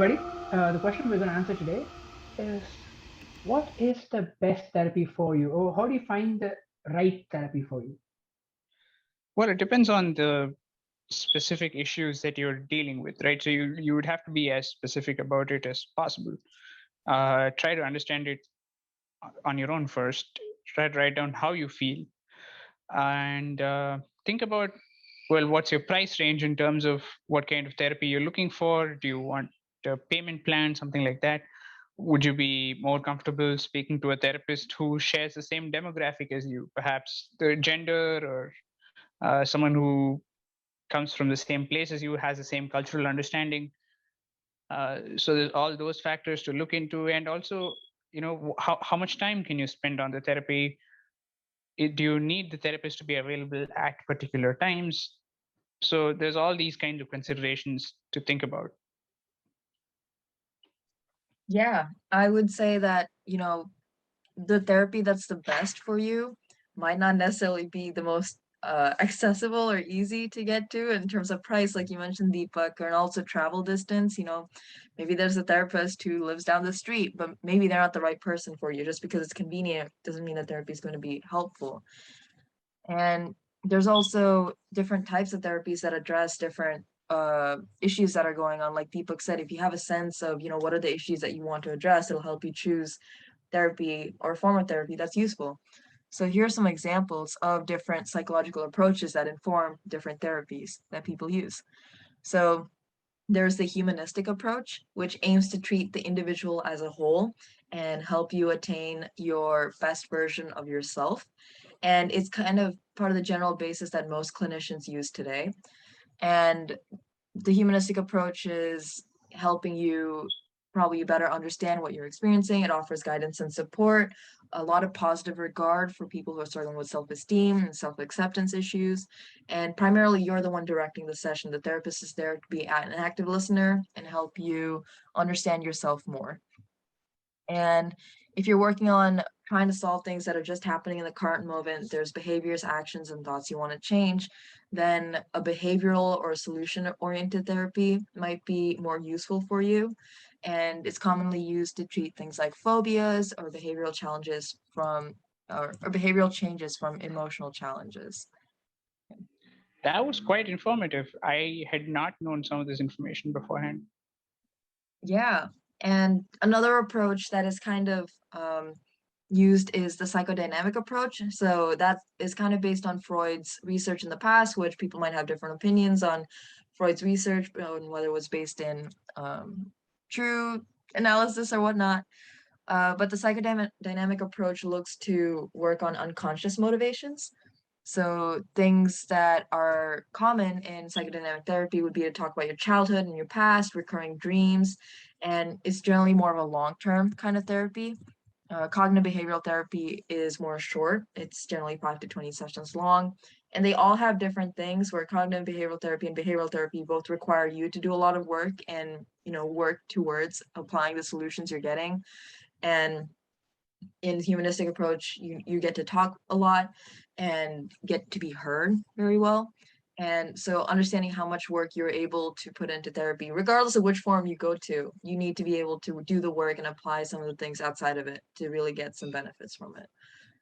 everybody. The question we're going to answer today is, what is the best therapy for you? Or how do you find the right therapy for you? Well, it depends on the specific issues that you're dealing with, right? So you would have to be as specific about it as possible. Try to understand it on your own first. Try to write down how you feel, and think about, well, what's your price range in terms of what kind of therapy you're looking for? Do you want a payment plan, something like that? Would you be more comfortable speaking to a therapist who shares the same demographic as you, perhaps the gender, or someone who comes from the same place as you, has the same cultural understanding? So there's all those factors to look into, and also, how much time can you spend on the therapy? Do you need the therapist to be available at particular times? So there's all these kinds of considerations to think about. Yeah, I would say that, the therapy that's the best for you might not necessarily be the most accessible or easy to get to in terms of price, like you mentioned, Deepak, and also travel distance. Maybe there's a therapist who lives down the street, but maybe they're not the right person for you. Just because it's convenient doesn't mean that therapy is going to be helpful. And there's also different types of therapies that address different issues that are going on. Like Deepak said, if you have a sense of, what are the issues that you want to address, it'll help you choose therapy or form of therapy that's useful. So here are some examples of different psychological approaches that inform different therapies that people use. So there's the humanistic approach, which aims to treat the individual as a whole and help you attain your best version of yourself. And it's kind of part of the general basis that most clinicians use today. And the humanistic approach is helping you probably better understand what you're experiencing. It offers guidance and support, a lot of positive regard for people who are struggling with self-esteem and self-acceptance issues. And primarily, you're the one directing the session. The therapist is there to be an active listener and help you understand yourself more. And if you're working on trying to solve things that are just happening in the current moment, there's behaviors, actions, and thoughts you want to change, then a behavioral or solution-oriented therapy might be more useful for you. And it's commonly used to treat things like phobias or behavioral challenges or behavioral changes from emotional challenges. That was quite informative. I had not known some of this information beforehand. Yeah. And another approach that is kind of used is the psychodynamic approach. So that is kind of based on Freud's research in the past, which people might have different opinions on Freud's research, and whether it was based in true analysis or whatnot. But the psychodynamic approach looks to work on unconscious motivations. So things that are common in psychodynamic therapy would be to talk about your childhood and your past, recurring dreams, and it's generally more of a long-term kind of therapy. Cognitive behavioral therapy is more short. It's generally 5 to 20 sessions long. And they all have different things where cognitive behavioral therapy and behavioral therapy both require you to do a lot of work and, work towards applying the solutions you're getting. And in humanistic approach, you get to talk a lot and get to be heard very well. And so understanding how much work you're able to put into therapy, regardless of which form you go to, you need to be able to do the work and apply some of the things outside of it to really get some benefits from it.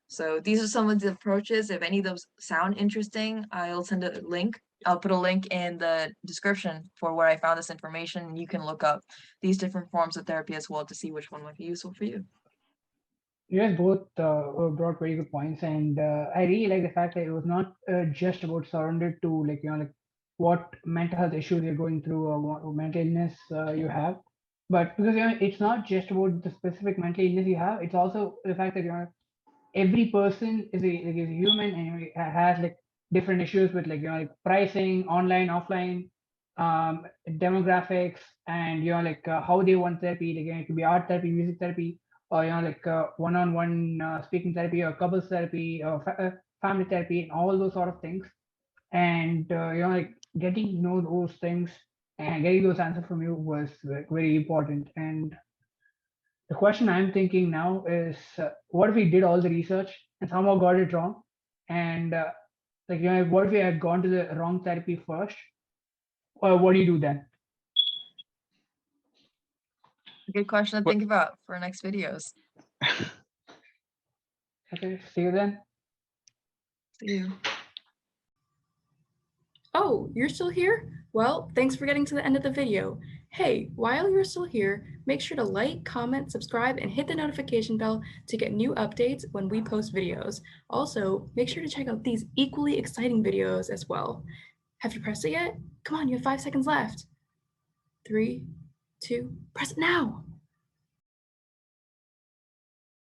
So these are some of the approaches. If any of those sound interesting, I'll send a link. I'll put a link in the description for where I found this information, and you can look up these different forms of therapy as well to see which one might be useful for you. You guys both brought very good points, and I really like the fact that it was not just about surrounded to what mental health issues you're going through or what mental illness you have, but because it's not just about the specific mental illness you have. It's also the fact that every person is a human and has different issues with pricing, online, offline, demographics, and how they want therapy. It could be art therapy, music therapy, or one-on-one speaking therapy, or couples therapy, or family therapy, and all those sort of things. And getting to know those things and getting those answers from you was very important. And the question I'm thinking now is, what if we did all the research and somehow got it wrong? And what if we had gone to the wrong therapy first? Or what do you do then? Good question to What- think about for next videos. Okay, see you then. See you. Oh, you're still here? Well, thanks for getting to the end of the video. Hey, while you're still here, make sure to like, comment, subscribe, and hit the notification bell to get new updates when we post videos. Also, make sure to check out these equally exciting videos as well. Have you pressed it yet? Come on, you have 5 seconds left. 3, 2, press it now.